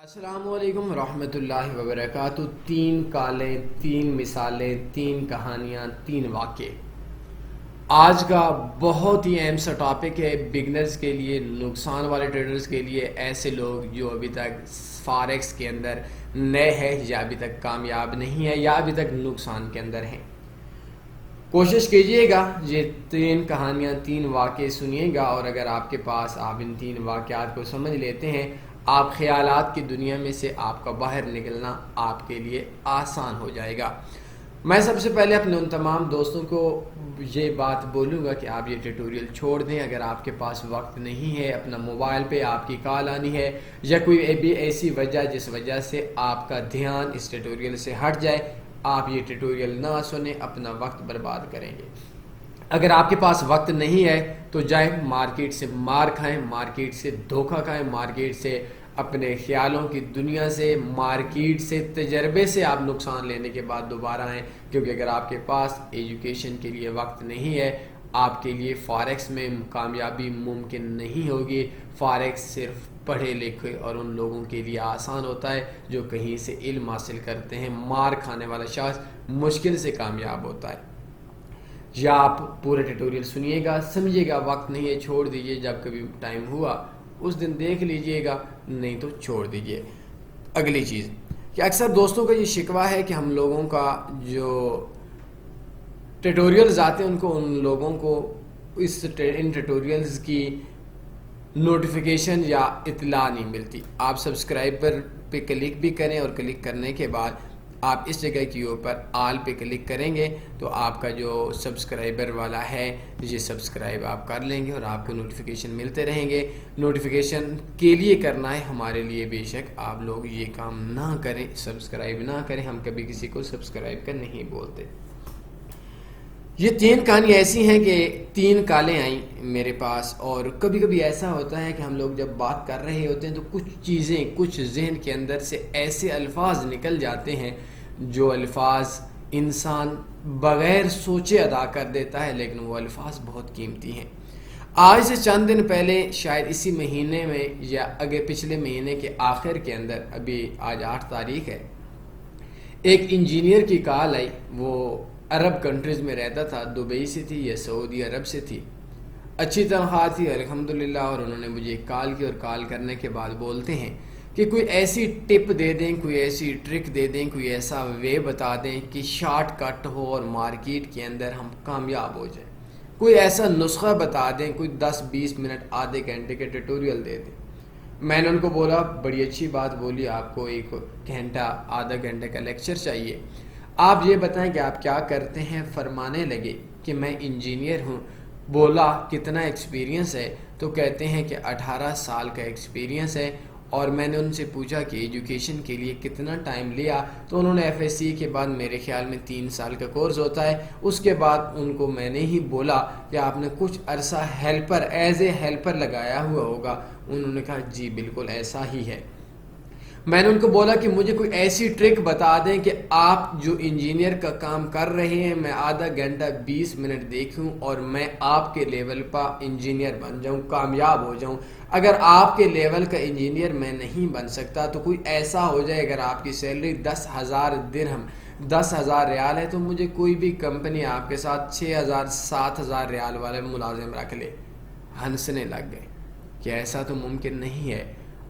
السلام علیکم ورحمۃ اللہ وبرکاتہ۔ تین کالیں، تین مثالیں، تین کہانیاں، تین واقعے۔ آج کا بہت ہی اہم سا ٹاپک ہے بگنرز کے لیے، نقصان والے ٹریڈرز کے لیے، ایسے لوگ جو ابھی تک فاریکس کے اندر نئے ہیں یا ابھی تک کامیاب نہیں ہے یا ابھی تک نقصان کے اندر ہیں۔ کوشش کیجئے گا یہ تین کہانیاں، تین واقعے سنیے گا، اور اگر آپ کے پاس آپ ان تین واقعات کو سمجھ لیتے ہیں، آپ خیالات کی دنیا میں سے آپ کا باہر نکلنا آپ کے لیے آسان ہو جائے گا۔ میں سب سے پہلے اپنے ان تمام دوستوں کو یہ بات بولوں گا کہ آپ یہ ٹیٹوریل چھوڑ دیں۔ اگر آپ کے پاس وقت نہیں ہے، اپنا موبائل پہ آپ کی کال آنی ہے یا کوئی بھی ایسی وجہ جس وجہ سے آپ کا دھیان اس ٹیٹوریل سے ہٹ جائے، آپ یہ ٹیٹوریل نہ سنیں، اپنا وقت برباد کریں گے۔ اگر آپ کے پاس وقت نہیں ہے تو جائیں مارکیٹ سے مار کھائیں، مارکیٹ سے دھوکہ کھائیں، مارکیٹ سے اپنے خیالوں کی دنیا سے، مارکیٹ سے، تجربے سے آپ نقصان لینے کے بعد دوبارہ آئیں، کیونکہ اگر آپ کے پاس ایجوکیشن کے لیے وقت نہیں ہے، آپ کے لیے فاریکس میں کامیابی ممکن نہیں ہوگی۔ فاریکس صرف پڑھے لکھے اور ان لوگوں کے لیے آسان ہوتا ہے جو کہیں سے علم حاصل کرتے ہیں۔ مار کھانے والا شخص مشکل سے کامیاب ہوتا ہے۔ یا آپ پورے ٹیٹوریل سنیے گا، سمجھیے گا، وقت نہیں ہے چھوڑ دیجئے، جب کبھی ٹائم ہوا اس دن دیکھ لیجئے گا، نہیں تو چھوڑ دیجئے۔ اگلی چیز کہ اکثر دوستوں کا یہ شکوہ ہے کہ ہم لوگوں کا جو ٹیٹوریلز آتے ہیں ان لوگوں کو ان ٹیٹوریلز کی نوٹیفیکیشن یا اطلاع نہیں ملتی۔ آپ سبسکرائبر پہ کلک بھی کریں اور کلک کرنے کے بعد آپ اس جگہ کے اوپر آل پہ کلک کریں گے تو آپ کا جو سبسکرائبر والا ہے یہ سبسکرائب آپ کر لیں گے اور آپ کو نوٹیفیکیشن ملتے رہیں گے۔ نوٹیفیکیشن کے لیے کرنا ہے ہمارے لیے، بے شک آپ لوگ یہ کام نہ کریں، سبسکرائب نہ کریں، ہم کبھی کسی کو سبسکرائب کر نہیں بولتے۔ یہ تین کہانی ایسی ہیں کہ تین کالیں آئیں میرے پاس، اور کبھی کبھی ایسا ہوتا ہے کہ ہم لوگ جب بات کر رہے ہوتے ہیں تو کچھ چیزیں، کچھ ذہن کے اندر سے ایسے الفاظ نکل جاتے ہیں جو الفاظ انسان بغیر سوچے ادا کر دیتا ہے، لیکن وہ الفاظ بہت قیمتی ہیں۔ آج سے چند دن پہلے، شاید اسی مہینے میں یا اگے پچھلے مہینے کے آخر کے اندر، ابھی آج 8 تاریخ ہے، ایک انجینئر کی کال آئی۔ وہ عرب کنٹریز میں رہتا تھا، دبئی سے تھی یا سعودی عرب سے تھی، اچھی تنخواہ تھی الحمدللہ، اور انہوں نے مجھے کال کی، اور کال کرنے کے بعد بولتے ہیں کہ کوئی ایسی ٹپ دے دیں، کوئی ایسی ٹرک دے دیں، کوئی ایسا وے بتا دیں کہ شارٹ کٹ ہو اور مارکیٹ کے اندر ہم کامیاب ہو جائیں، کوئی ایسا نسخہ بتا دیں، کوئی 10-20 منٹ آدھے گھنٹے کے ٹیٹوریل دے دیں۔ میں نے ان کو بولا بڑی اچھی بات بولی، آپ کو 1 گھنٹہ آدھا گھنٹے کا لیکچر چاہیے، آپ یہ بتائیں کہ آپ کیا کرتے ہیں۔ فرمانے لگے کہ میں انجینئر ہوں۔ بولا کتنا ایکسپیرینس ہے؟ تو کہتے ہیں کہ 18 سال کا ایکسپیرینس ہے۔ اور میں نے ان سے پوچھا کہ ایجوکیشن کے لیے کتنا ٹائم لیا؟ تو انہوں نے ایف ایس سی کے بعد میرے خیال میں 3 سال کا کورس ہوتا ہے۔ اس کے بعد ان کو میں نے ہی بولا کہ آپ نے کچھ عرصہ ایز اے ہیلپر لگایا ہوا ہوگا۔ انہوں نے کہا جی بالکل ایسا ہی ہے۔ میں نے ان کو بولا کہ مجھے کوئی ایسی ٹرک بتا دیں کہ آپ جو انجینئر کا کام کر رہے ہیں، میں آدھا گھنٹہ 20 منٹ دیکھوں اور میں آپ کے لیول پر انجینئر بن جاؤں، کامیاب ہو جاؤں۔ اگر آپ کے لیول کا انجینئر میں نہیں بن سکتا تو کوئی ایسا ہو جائے، اگر آپ کی سیلری 10,000 درہم 10,000 ریال ہے تو مجھے کوئی بھی کمپنی آپ کے ساتھ 6,000 7,000 ریال والے ملازم رکھ لے۔ ہنسنے لگ گئے کہ ایسا تو ممکن نہیں ہے۔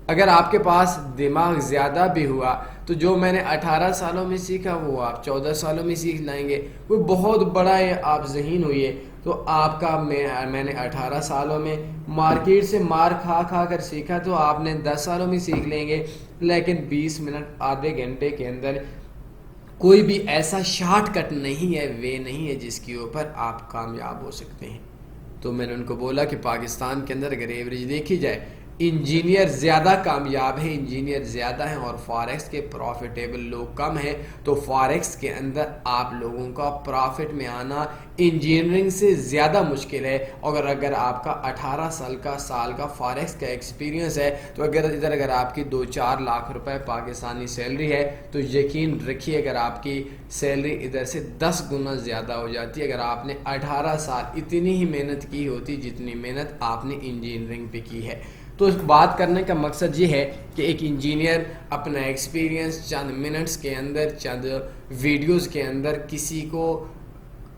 اگر آپ کے پاس دماغ زیادہ بھی ہوا تو جو میں نے 18 سالوں میں سیکھا وہ آپ 14 سالوں میں سیکھ لائیں گے۔ کوئی بہت بڑا ہے، آپ ذہین ہوئیے تو آپ کا میں نے 18 سالوں میں مارکیٹ سے مار کھا کھا کر سیکھا تو آپ نے 10 سالوں میں سیکھ لیں گے، لیکن 20 منٹ آدھے گھنٹے کے اندر کوئی بھی ایسا شارٹ کٹ نہیں ہے، وے نہیں ہے جس کے اوپر آپ کامیاب ہو سکتے ہیں۔ تو میں نے ان کو بولا کہ پاکستان کے اندر اگر ایوریج دیکھی جائے، انجینئر زیادہ کامیاب ہیں، انجینئر زیادہ ہیں اور فاریکس کے پروفیٹیبل لوگ کم ہیں، تو فاریکس کے اندر آپ لوگوں کا پروفٹ میں آنا انجینئرنگ سے زیادہ مشکل ہے۔ اگر آپ کا 18 سال کا فاریکس کا ایکسپیرینس ہے تو اگر آپ کی 2-4 لاکھ روپے پاکستانی سیلری ہے تو یقین رکھیے اگر آپ کی سیلری ادھر سے 10 گنا زیادہ ہو جاتی ہے اگر آپ نے 18 سال اتنی ہی محنت کی ہوتی جتنی محنت آپ نے انجینئرنگ پہ کی ہے۔ تو بات کرنے کا مقصد یہ ہے کہ ایک انجینئر اپنا ایکسپیرینس چند منٹس کے اندر، چند ویڈیوز کے اندر کسی کو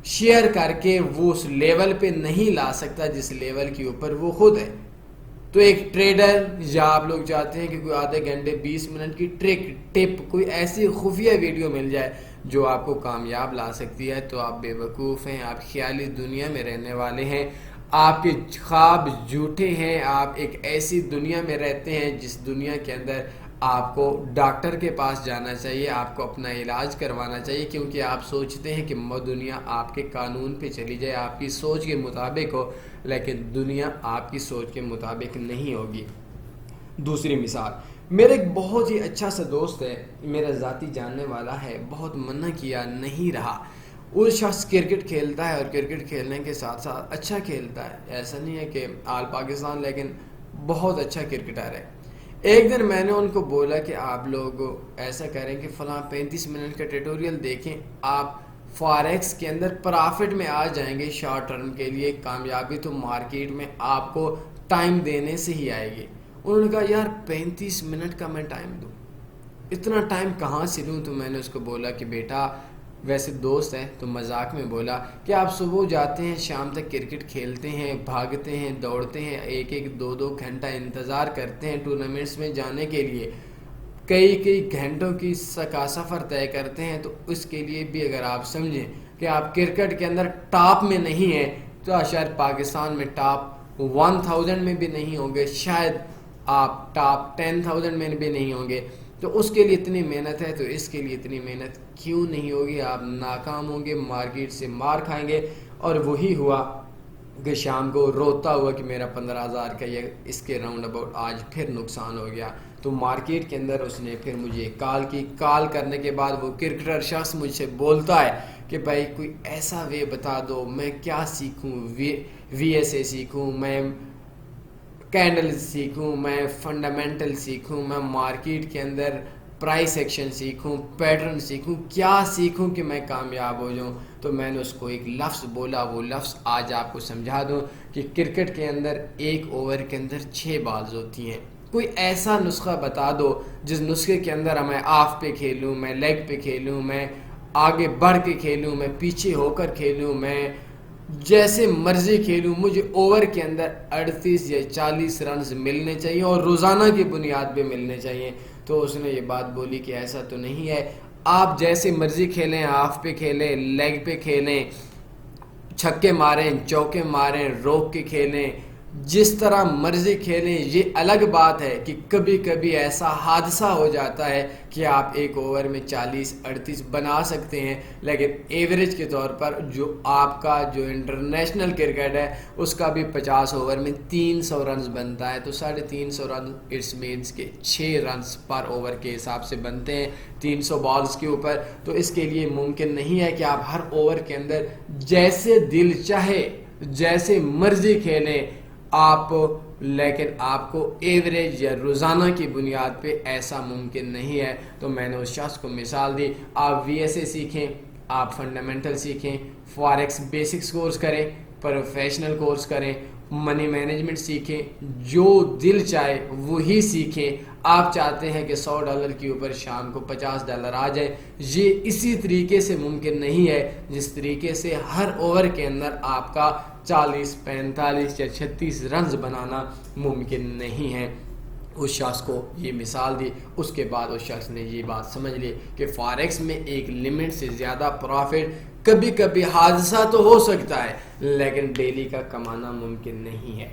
شیئر کر کے وہ اس لیول پہ نہیں لا سکتا جس لیول کے اوپر وہ خود ہے. تو ایک ٹریڈر، یا آپ لوگ چاہتے ہیں کہ کوئی آدھے گھنٹے 20 منٹ کی ٹرک ٹپ، کوئی ایسی خفیہ ویڈیو مل جائے جو آپ کو کامیاب لا سکتی ہے، تو آپ بے وقوف ہیں، آپ خیالی دنیا میں رہنے والے ہیں، آپ کے خواب جھوٹے ہیں، آپ ایک ایسی دنیا میں رہتے ہیں جس دنیا کے اندر آپ کو ڈاکٹر کے پاس جانا چاہیے، آپ کو اپنا علاج کروانا چاہیے، کیونکہ آپ سوچتے ہیں کہ دنیا آپ کے قانون پہ چلی جائے، آپ کی سوچ کے مطابق ہو، لیکن دنیا آپ کی سوچ کے مطابق نہیں ہوگی. دوسری مثال، میرا ایک بہت ہی اچھا سا دوست ہے، میرا ذاتی جاننے والا ہے، بہت منع کیا نہیں رہا. وہ شخص کرکٹ کھیلتا ہے اور کرکٹ کھیلنے کے ساتھ ساتھ اچھا کھیلتا ہے، ایسا نہیں ہے کہ آل پاکستان، لیکن بہت اچھا کرکٹر ہے. ایک دن میں نے ان کو بولا کہ آپ لوگ ایسا کریں کہ فلاں 35 منٹ کا ٹیٹوریل دیکھیں، آپ فاریکس کے اندر پرافٹ میں آ جائیں گے. شارٹ ٹرم کے لیے کامیابی تو مارکیٹ میں آپ کو ٹائم دینے سے ہی آئے گی. انہوں نے کہا یار 35 منٹ کا میں ٹائم دوں، اتنا ٹائم کہاں سے لوں؟ تو میں نے اس کو بولا کہ بیٹا، ویسے دوست ہے تو مذاق میں بولا کہ آپ صبح جاتے ہیں، شام تک کرکٹ کھیلتے ہیں، بھاگتے ہیں، دوڑتے ہیں، ایک ایک 2 گھنٹہ انتظار کرتے ہیں ٹورنامنٹس میں جانے کے لیے، کئی گھنٹوں کی کا سفر طے کرتے ہیں. تو اس کے لیے بھی اگر آپ سمجھیں کہ آپ کرکٹ کے اندر ٹاپ میں نہیں ہیں، تو شاید پاکستان میں ٹاپ 1000 میں بھی نہیں ہوں گے، شاید آپ ٹاپ 10,000 میں بھی نہیں ہوں گے. تو اس کے لیے اتنی محنت ہے، تو اس کے لیے اتنی محنت کیوں نہیں ہوگی؟ آپ ناکام ہوں گے، مارکیٹ سے مار کھائیں گے. اور وہی ہوا کہ شام کو روتا ہوا کہ میرا 15,000 کا یہ اس کے راؤنڈ اباؤٹ آج پھر نقصان ہو گیا. تو مارکیٹ کے اندر اس نے پھر مجھے کال کی. کال کرنے کے بعد وہ کرکٹر شخص مجھ سے بولتا ہے کہ بھائی کوئی ایسا وے بتا دو، میں کیا سیکھوں، وی ایس اے سیکھوں، میں کینڈل سیکھوں، میں فنڈامنٹل سیکھوں، میں مارکیٹ کے اندر پرائس ایکشن سیکھوں، پیٹرن سیکھوں، کیا سیکھوں کہ میں کامیاب ہو جاؤں؟ تو میں نے اس کو ایک لفظ بولا، وہ لفظ آج آپ کو سمجھا دوں کہ کرکٹ کے اندر 1 اوور کے اندر 6 بالز ہوتی ہیں. کوئی ایسا نسخہ بتا دو جس نسخے کے اندر میں آف پہ کھیلوں، میں لیگ پہ کھیلوں، میں آگے بڑھ کے کھیلوں، میں پیچھے ہو کر کھیلوں، میں جیسے مرضی کھیلوں، مجھے اوور کے اندر 38 یا 40 رنز ملنے چاہیے اور روزانہ کی بنیاد پہ ملنے چاہیے. تو اس نے یہ بات بولی کہ ایسا تو نہیں ہے، آپ جیسے مرضی کھیلیں، آف پہ کھیلیں، لیگ پہ کھیلیں، چھکے ماریں، چوکے ماریں، روک کے کھیلیں، جس طرح مرضی کھیلیں. یہ الگ بات ہے کہ کبھی کبھی ایسا حادثہ ہو جاتا ہے کہ آپ 1 اوور میں 40-38 بنا سکتے ہیں، لیکن ایوریج کے طور پر جو آپ کا جو انٹرنیشنل کرکٹ ہے اس کا بھی 50 اوور میں 300 رنز بنتا ہے. تو 350 رن اٹس مینس کے 6 رنز پر اوور کے حساب سے بنتے ہیں 300 بالز کے اوپر. تو اس کے لیے ممکن نہیں ہے کہ آپ ہر اوور کے اندر جیسے دل چاہے جیسے مرضی کھیلیں آپ، لیکن آپ کو ایوریج یا روزانہ کی بنیاد پہ ایسا ممکن نہیں ہے. تو میں نے اس شخص کو مثال دی، آپ وی ایس اے سیکھیں، آپ فنڈامنٹل سیکھیں، فاریکس بیسکس کورس کریں، پروفیشنل کورس کریں، منی مینجمنٹ سیکھیں، جو دل چاہے وہی سیکھیں. آپ چاہتے ہیں کہ $100 کے اوپر شام کو $50 آ جائے، یہ اسی طریقے سے ممکن نہیں ہے جس طریقے سے ہر اوور کے اندر آپ کا 40، 45 یا 36 رنز بنانا ممکن نہیں ہے. اس شخص کو یہ مثال دی. اس کے بعد اس شخص نے یہ بات سمجھ لی کہ فاریکس میں ایک لمٹ سے زیادہ پروفٹ، کبھی کبھی حادثہ تو ہو سکتا ہے لیکن ڈیلی کا کمانا ممکن نہیں ہے.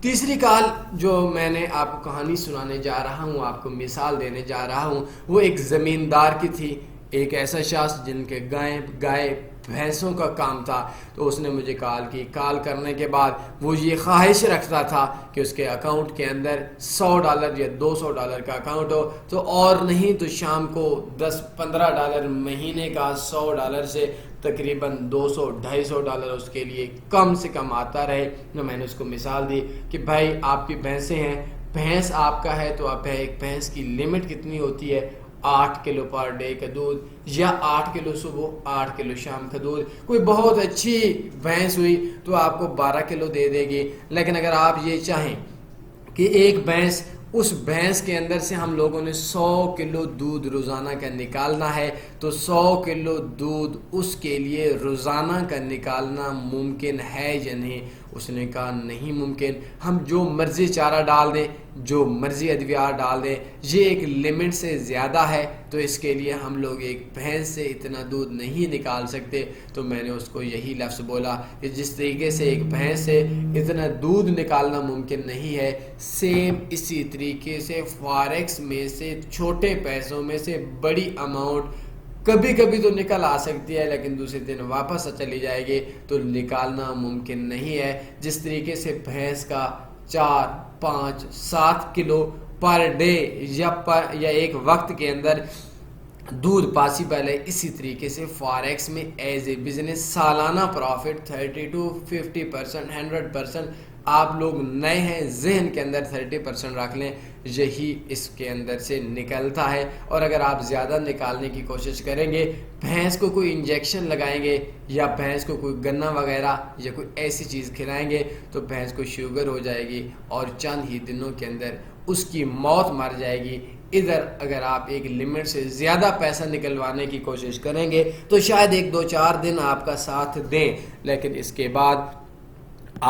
تیسری کال جو میں نے آپ کو کہانی سنانے جا رہا ہوں، آپ کو مثال دینے جا رہا ہوں، وہ ایک زمیندار کی تھی. ایک ایسا شخص جن کے گائے بھینسوں کا کام تھا. تو اس نے مجھے کال کی. کال کرنے کے بعد وہ یہ خواہش رکھتا تھا کہ اس کے اکاؤنٹ کے اندر $100 یا $200 کا اکاؤنٹ ہو، تو اور نہیں تو شام کو $10-15 مہینے کا $100 سے تقریباً $200-250 اس کے لیے کم سے کم آتا رہے. تو میں نے اس کو مثال دی کہ بھائی آپ کی بھینسیں ہیں، بھینس آپ کا ہے تو آپ ایک بھینس کی لمٹ کتنی ہوتی ہے؟ 8 کلو پر ڈے کا دودھ، یا 8 کلو صبح 8 کلو شام کا دودھ. کوئی بہت اچھی بھینس ہوئی تو آپ کو 12 کلو دے دے گی. لیکن اگر آپ یہ چاہیں کہ ایک بھینس، اس بھینس کے اندر سے ہم لوگوں نے 100 کلو دودھ روزانہ کا نکالنا ہے، تو 100 کلو دودھ اس کے لیے روزانہ کا نکالنا ممکن ہے یا نہیں؟ اس نے کہا نہیں ممکن، ہم جو مرضی چارہ ڈال دیں، جو مرضی ادویات ڈال دیں، یہ ایک لمٹ سے زیادہ ہے، تو اس کے لیے ہم لوگ ایک بھینس سے اتنا دودھ نہیں نکال سکتے۔ تو میں نے اس کو یہی لفظ بولا کہ جس طریقے سے ایک بھینس سے اتنا دودھ نکالنا ممکن نہیں ہے، سیم اسی طریقے سے فاریکس میں سے چھوٹے پیسوں میں سے بڑی اماؤنٹ کبھی کبھی تو نکل آ سکتی ہے، لیکن دوسرے دن واپس چلی جائے گی، تو نکالنا ممکن نہیں ہے۔ جس طریقے سے بھینس کا 4، 5، 7 کلو پر ڈے یا ایک وقت کے اندر دودھ پاسبل ہے، اسی طریقے سے فاریکس میں ایز اے بزنس سالانہ پروفٹ 30 to 50%، 100%۔ آپ لوگ نئے ہیں، ذہن کے اندر 30% رکھ لیں، یہی اس کے اندر سے نکلتا ہے۔ اور اگر آپ زیادہ نکالنے کی کوشش کریں گے، بھینس کو کوئی انجیکشن لگائیں گے یا بھینس کو کوئی گنا وغیرہ یا کوئی ایسی چیز کھلائیں گے، تو بھینس کو شوگر ہو جائے گی اور چند ہی دنوں کے اندر اس کی موت مر جائے گی۔ ادھر اگر آپ ایک لمٹ سے زیادہ پیسہ نکلوانے کی کوشش کریں گے تو شاید 1-2-4 دن آپ کا ساتھ دیں، لیکن اس کے بعد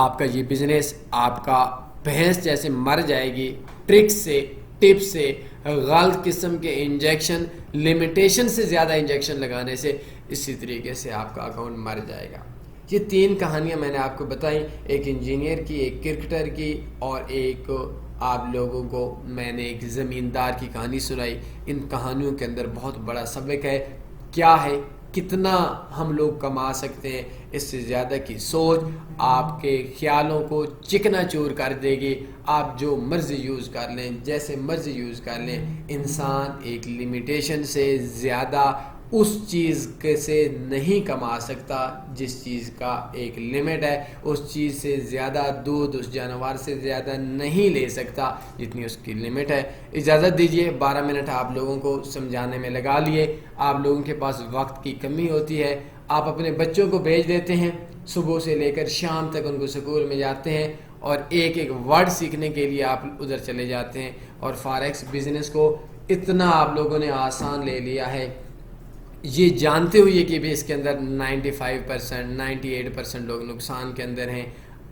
آپ کا یہ بزنس، آپ کا بھینس جیسے مر جائے گی، ٹرک سے، ٹپ سے، غلط قسم کے انجیکشن، لمیٹیشن سے زیادہ انجیکشن لگانے سے، اسی طریقے سے آپ کا اکاؤنٹ مر جائے گا۔ یہ 3 کہانیاں میں نے آپ کو بتائیں، ایک انجینئر کی، ایک کرکٹر کی، اور ایک آپ لوگوں کو میں نے ایک زمیندار کی کہانی سنائی۔ ان کہانیوں کے اندر بہت بڑا سبق ہے، کیا ہے، کتنا ہم لوگ کما سکتے ہیں، اس سے زیادہ کی سوچ آپ کے خیالوں کو چکنا چور کر دے گی۔ آپ جو مرضی یوز کر لیں، جیسے مرضی یوز کر لیں، انسان ایک لمیٹیشن سے زیادہ اس چیز سے نہیں کما سکتا جس چیز کا ایک لمٹ ہے، اس چیز سے زیادہ دودھ اس جانور سے زیادہ نہیں لے سکتا جتنی اس کی لمٹ ہے۔ اجازت دیجیے، 12 منٹ آپ لوگوں کو سمجھانے میں لگا لیے۔ آپ لوگوں کے پاس وقت کی کمی ہوتی ہے، آپ اپنے بچوں کو بھیج دیتے ہیں، صبح سے لے کر شام تک ان کو اسکول میں جاتے ہیں، اور ایک ایک ورڈ سیکھنے کے لیے آپ ادھر چلے جاتے ہیں، اور فاریکس بزنس کو اتنا آپ لوگوں نے آسان لے لیا ہے، یہ جانتے ہوئے کہ بھی اس کے اندر 95%، 98% لوگ نقصان کے اندر ہیں۔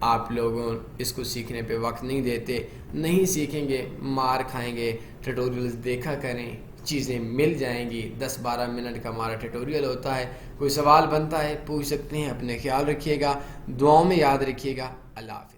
آپ لوگوں اس کو سیکھنے پہ وقت نہیں دیتے، نہیں سیکھیں گے مار کھائیں گے۔ ٹیٹوریلز دیکھا کریں، چیزیں مل جائیں گی۔ 10-12 منٹ کا ہمارا ٹیٹوریل ہوتا ہے، کوئی سوال بنتا ہے پوچھ سکتے ہیں۔ اپنے خیال رکھیے گا، دعاؤں میں یاد رکھیے گا۔ اللہ حافظ۔